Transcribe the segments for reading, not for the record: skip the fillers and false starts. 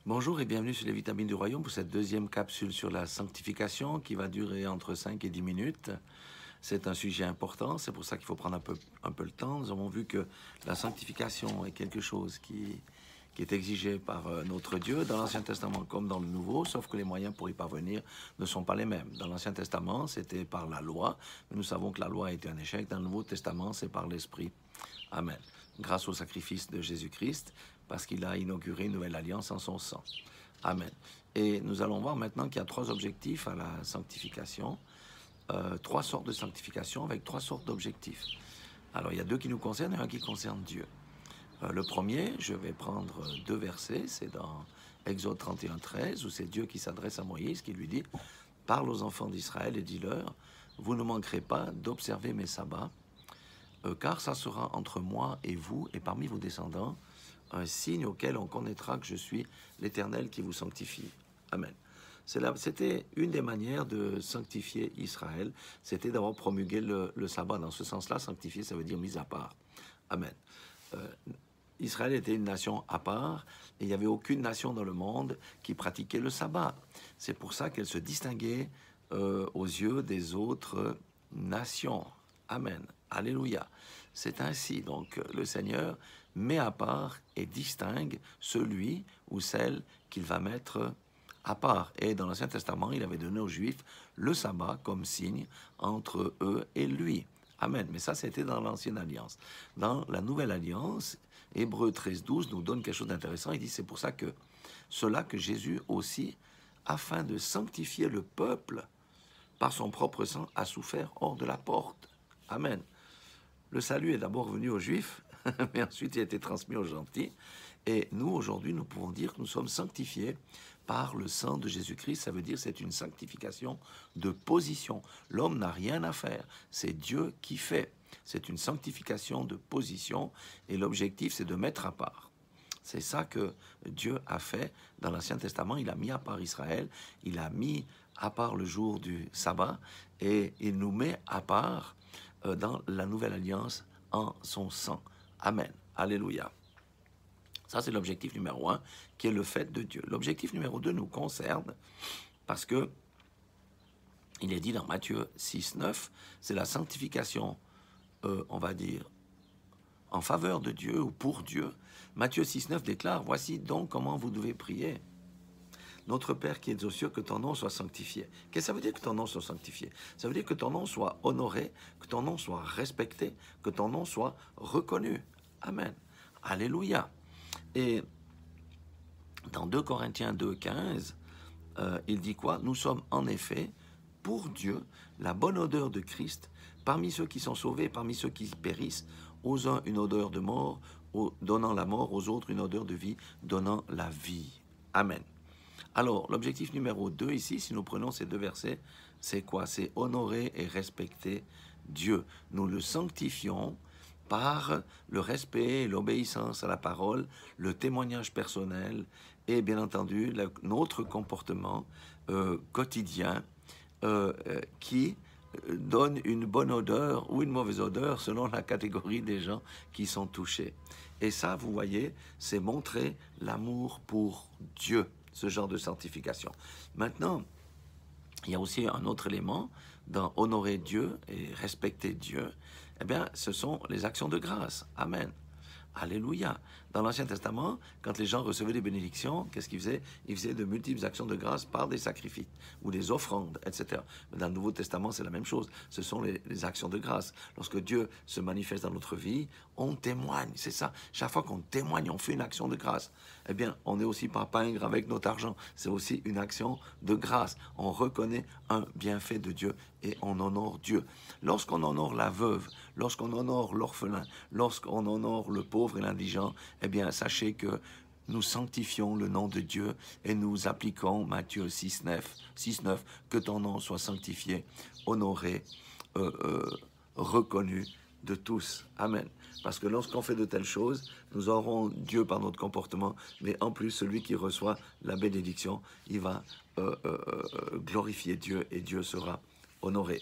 Bonjour et bienvenue sur les vitamines du royaume pour cette deuxième capsule sur la sanctification qui va durer entre 5 et 10 minutes. C'est un sujet important, c'est pour ça qu'il faut prendre un peu le temps. Nous avons vu que la sanctification est quelque chose qui est exigé par notre Dieu dans l'Ancien Testament comme dans le Nouveau, sauf que les moyens pour y parvenir ne sont pas les mêmes. Dans l'Ancien Testament, c'était par la loi, mais nous savons que la loi a été un échec. Dans le Nouveau Testament, c'est par l'Esprit. Amen. Grâce au sacrifice de Jésus-Christ, parce qu'il a inauguré une nouvelle alliance en son sang. Amen. Et nous allons voir maintenant qu'il y a trois objectifs à la sanctification, trois sortes de sanctification avec trois sortes d'objectifs. Alors, il y a deux qui nous concernent et un qui concerne Dieu. Le premier, je vais prendre deux versets, c'est dans Exode 31, 13, où c'est Dieu qui s'adresse à Moïse, qui lui dit « Parle aux enfants d'Israël et dis-leur, vous ne manquerez pas d'observer mes sabbats, car ça sera entre moi et vous et parmi vos descendants un signe auquel on connaîtra que je suis l'Éternel qui vous sanctifie. » Amen. C'était une des manières de sanctifier Israël, c'était d'avoir promulgué le sabbat. Dans ce sens-là, sanctifier, ça veut dire mis à part. Amen. Israël était une nation à part et il n'y avait aucune nation dans le monde qui pratiquait le sabbat. C'est pour ça qu'elle se distinguait aux yeux des autres nations. Amen. Alléluia. C'est ainsi. Donc le Seigneur met à part et distingue celui ou celle qu'il va mettre à part. Et dans l'Ancien Testament, il avait donné aux Juifs le sabbat comme signe entre eux et lui. Amen. Mais ça, c'était dans l'Ancienne Alliance. Dans la Nouvelle Alliance, Hébreux 13, 12 nous donne quelque chose d'intéressant. Il dit, c'est pour ça que cela que Jésus aussi, afin de sanctifier le peuple, par son propre sang, a souffert hors de la porte. Amen. Le salut est d'abord venu aux Juifs, mais ensuite il a été transmis aux gentils. Et nous, aujourd'hui, nous pouvons dire que nous sommes sanctifiés par le sang de Jésus-Christ. Ça veut dire que c'est une sanctification de position. L'homme n'a rien à faire. C'est Dieu qui fait. C'est une sanctification de position. Et l'objectif, c'est de mettre à part. C'est ça que Dieu a fait dans l'Ancien Testament. Il a mis à part Israël. Il a mis à part le jour du sabbat. Et il nous met à part dans la nouvelle alliance en son sang. Amen. Alléluia. Ça, c'est l'objectif numéro 1, qui est le fait de Dieu. L'objectif numéro 2 nous concerne parce que il est dit dans Matthieu 6, 9, c'est la sanctification, on va dire, en faveur de Dieu ou pour Dieu. Matthieu 6, 9 déclare, voici donc comment vous devez prier. Notre Père qui es aux cieux, que ton nom soit sanctifié. Qu'est-ce que ça veut dire que ton nom soit sanctifié? Ça veut dire que ton nom soit honoré, que ton nom soit respecté, que ton nom soit reconnu. Amen. Alléluia. Et dans 2 Corinthiens 2, 15, il dit quoi? Nous sommes en effet, pour Dieu, la bonne odeur de Christ, parmi ceux qui sont sauvés, parmi ceux qui périssent, aux uns une odeur de mort, donnant la mort, aux autres une odeur de vie, donnant la vie. Amen. Alors, l'objectif numéro 2 ici, si nous prenons ces deux versets, c'est quoi? C'est honorer et respecter Dieu. Nous le sanctifions par le respect et l'obéissance à la parole, le témoignage personnel et bien entendu notre comportement quotidien qui donne une bonne odeur ou une mauvaise odeur selon la catégorie des gens qui sont touchés. Et ça, vous voyez, c'est montrer l'amour pour Dieu, ce genre de sanctification. Maintenant, il y a aussi un autre élément dans honorer Dieu et respecter Dieu. Eh bien, ce sont les actions de grâce. Amen. Alléluia. Dans l'Ancien Testament, quand les gens recevaient des bénédictions, qu'est-ce qu'ils faisaient? Ils faisaient de multiples actions de grâce par des sacrifices ou des offrandes, etc. Mais dans le Nouveau Testament, c'est la même chose. Ce sont les actions de grâce. Lorsque Dieu se manifeste dans notre vie, on témoigne. C'est ça. Chaque fois qu'on témoigne, on fait une action de grâce. Eh bien, on n'est aussi pas pingre avec notre argent. C'est aussi une action de grâce. On reconnaît un bienfait de Dieu et on honore Dieu. Lorsqu'on honore la veuve, lorsqu'on honore l'orphelin, lorsqu'on honore le pauvre et l'indigent, eh bien, sachez que nous sanctifions le nom de Dieu et nous appliquons Matthieu 6, 9, que ton nom soit sanctifié, honoré, reconnu de tous. Amen. Parce que lorsqu'on fait de telles choses, nous aurons Dieu par notre comportement, mais en plus, celui qui reçoit la bénédiction, il va glorifier Dieu et Dieu sera honoré.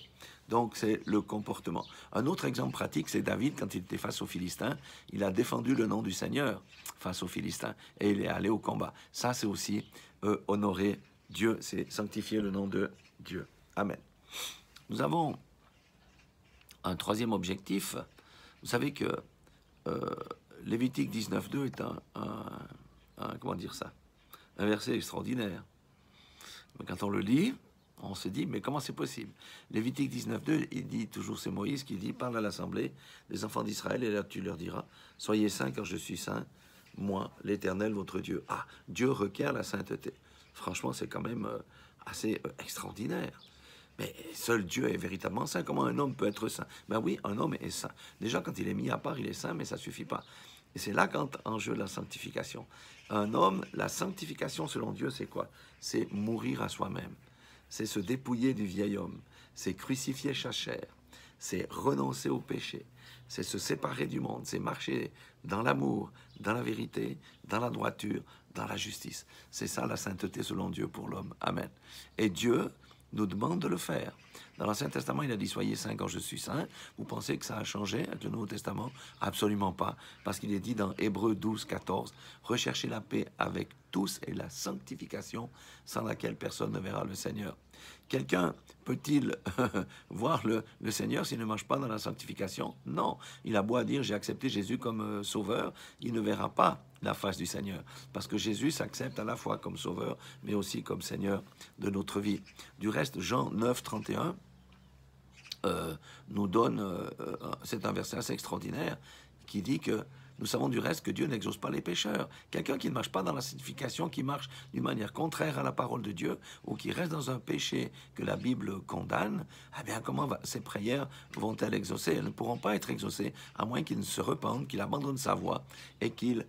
Donc, c'est le comportement. Un autre exemple pratique, c'est David, quand il était face aux Philistins, il a défendu le nom du Seigneur face aux Philistins et il est allé au combat. Ça, c'est aussi honorer Dieu, c'est sanctifier le nom de Dieu. Amen. Nous avons un troisième objectif. Vous savez que Lévitique 19.2 est comment dire ça, un verset extraordinaire. Mais quand on le lit, on se dit, mais comment c'est possible? Lévitique 19.2, il dit toujours, c'est Moïse qui dit, parle à l'assemblée des enfants d'Israël, et là tu leur diras, soyez saints car je suis saint, moi, l'Éternel, votre Dieu. Ah, Dieu requiert la sainteté. Franchement, c'est quand même assez extraordinaire. Mais seul Dieu est véritablement saint. Comment un homme peut être saint? Ben oui, un homme est saint. Déjà, quand il est mis à part, il est saint, mais ça ne suffit pas. Et c'est là qu'entre en jeu la sanctification. Un homme, la sanctification selon Dieu, c'est quoi? C'est mourir à soi-même. C'est se dépouiller du vieil homme. C'est crucifier sa chair. C'est renoncer au péché. C'est se séparer du monde. C'est marcher dans l'amour, dans la vérité, dans la droiture, dans la justice. C'est ça la sainteté selon Dieu pour l'homme. Amen. Et Dieu nous demande de le faire. Dans l'Ancien Testament, il a dit « Soyez saints quand je suis saint ». Vous pensez que ça a changé avec le Nouveau Testament? Absolument pas. Parce qu'il est dit dans Hébreux 12, 14 « Recherchez la paix avec tous et la sanctification sans laquelle personne ne verra le Seigneur ». Quelqu'un peut-il voir le Seigneur s'il ne marche pas dans la sanctification? Non. Il a beau à dire « J'ai accepté Jésus comme sauveur », il ne verra pas la face du Seigneur. Parce que Jésus s'accepte à la fois comme sauveur, mais aussi comme Seigneur de notre vie. Du reste, Jean 9, 31 nous donne, c'est un verset assez extraordinaire, qui dit que nous savons du reste que Dieu n'exauce pas les pécheurs. Quelqu'un qui ne marche pas dans la sanctification, qui marche d'une manière contraire à la parole de Dieu, ou qui reste dans un péché que la Bible condamne, eh bien, comment ses prières vont-elles exaucer? Elles ne pourront pas être exaucées, à moins qu'il ne se repente, qu'il abandonne sa voie, et qu'il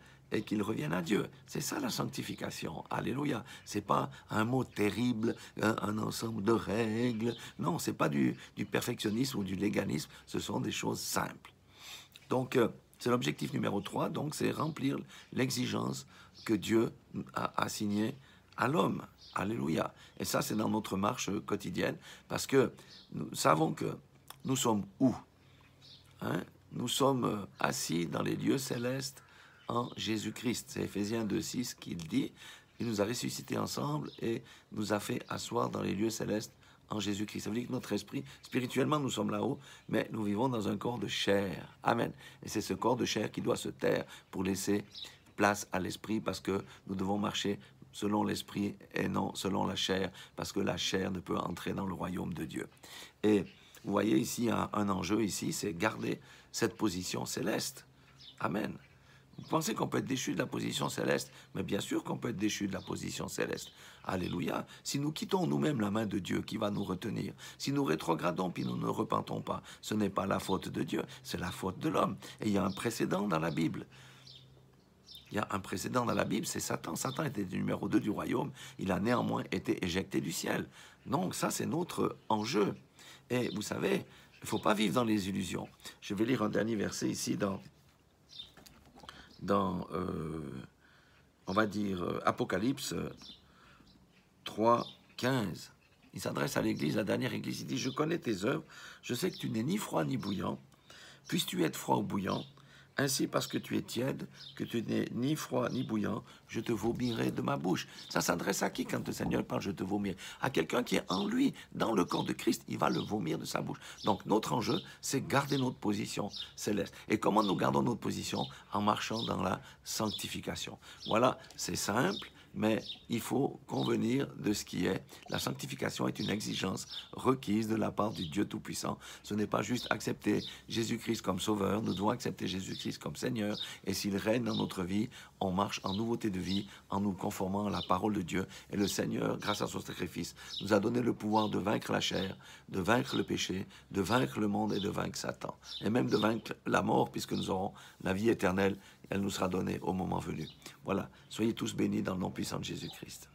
revienne à Dieu. C'est ça la sanctification. Alléluia. C'est pas un mot terrible, un ensemble de règles. Non, c'est pas du perfectionnisme ou du légalisme. Ce sont des choses simples. Donc, c'est l'objectif numéro 3. Donc, c'est remplir l'exigence que Dieu a assignée à l'homme. Alléluia. Et ça, c'est dans notre marche quotidienne. Parce que nous savons que nous sommes où? Nous sommes assis dans les lieux célestes en Jésus-Christ. C'est Éphésiens 2.6 qui le dit. Il nous a ressuscités ensemble et nous a fait asseoir dans les lieux célestes en Jésus-Christ. Ça veut dire que notre esprit, spirituellement, nous sommes là-haut, mais nous vivons dans un corps de chair. Amen. Et c'est ce corps de chair qui doit se taire pour laisser place à l'esprit, parce que nous devons marcher selon l'esprit et non selon la chair, parce que la chair ne peut entrer dans le royaume de Dieu. Et vous voyez ici un enjeu ici, c'est garder cette position céleste. Amen. Vous pensez qu'on peut être déchu de la position céleste? Mais bien sûr qu'on peut être déchu de la position céleste. Alléluia. Si nous quittons nous-mêmes la main de Dieu qui va nous retenir, si nous rétrogradons puis nous ne repentons pas, ce n'est pas la faute de Dieu, c'est la faute de l'homme. Et il y a un précédent dans la Bible. Il y a un précédent dans la Bible, c'est Satan. Satan était le numéro 2 du royaume. Il a néanmoins été éjecté du ciel. Donc ça, c'est notre enjeu. Et vous savez, il ne faut pas vivre dans les illusions. Je vais lire un dernier verset ici on va dire, Apocalypse 3, 15. Il s'adresse à l'église, la dernière église. Il dit « Je connais tes œuvres, je sais que tu n'es ni froid ni bouillant. Puisses-tu être froid ou bouillant, ainsi parce que tu es tiède, que tu n'es ni froid ni bouillant, je te vomirai de ma bouche. » Ça s'adresse à qui quand le Seigneur parle « je te vomirai » ? À quelqu'un qui est en lui, dans le corps de Christ, il va le vomir de sa bouche. Donc notre enjeu, c'est garder notre position céleste. Et comment nous gardons notre position? En marchant dans la sanctification. Voilà, c'est simple. Mais il faut convenir de ce qui est. La sanctification est une exigence requise de la part du Dieu Tout-Puissant. Ce n'est pas juste accepter Jésus-Christ comme sauveur, nous devons accepter Jésus-Christ comme Seigneur. Et s'il règne dans notre vie, on marche en nouveauté de vie, en nous conformant à la parole de Dieu. Et le Seigneur, grâce à son sacrifice, nous a donné le pouvoir de vaincre la chair, de vaincre le péché, de vaincre le monde et de vaincre Satan. Et même de vaincre la mort, puisque nous aurons la vie éternelle. Elle nous sera donnée au moment venu. Voilà, soyez tous bénis dans le nom puissant de Jésus-Christ.